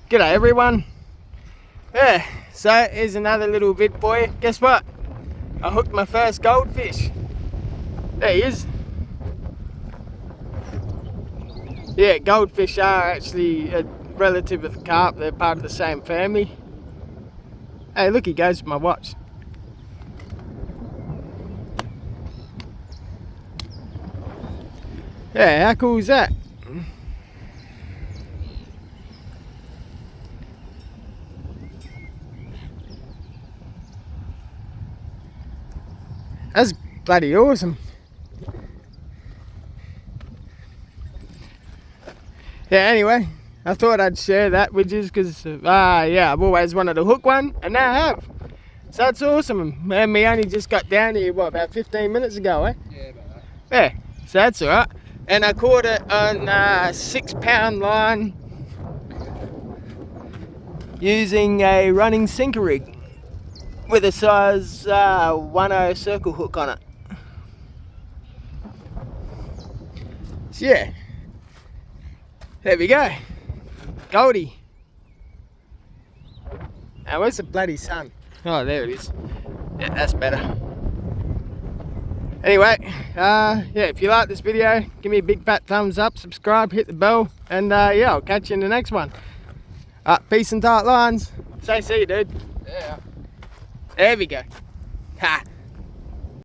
G'day everyone. Yeah, so here's another little bit for you. Guess what? I hooked my first goldfish. There he is. Yeah, goldfish are actually a relative of the carp. They're part of the same family. Hey, look, he goes with my watch. Yeah, how cool is that? That's bloody awesome. Yeah, anyway, I thought I'd share that with you because, yeah, I've always wanted to hook one, and now I have. So that's awesome. And me only just got down here, what, about 15 minutes ago, eh? Yeah, about that. Yeah, so that's alright. And I caught it on a 6-pound line using a running sinker rig with a size 1/0 circle hook on it. So yeah, there we go, Goldie. Now where's the bloody sun? Oh, there it is. Yeah, that's better. Anyway, yeah, if you like this video, give me a big fat thumbs up, subscribe, hit the bell, and yeah, I'll catch you in the next one. Peace and tight lines. Say see you, dude. Yeah. There we go. Ha.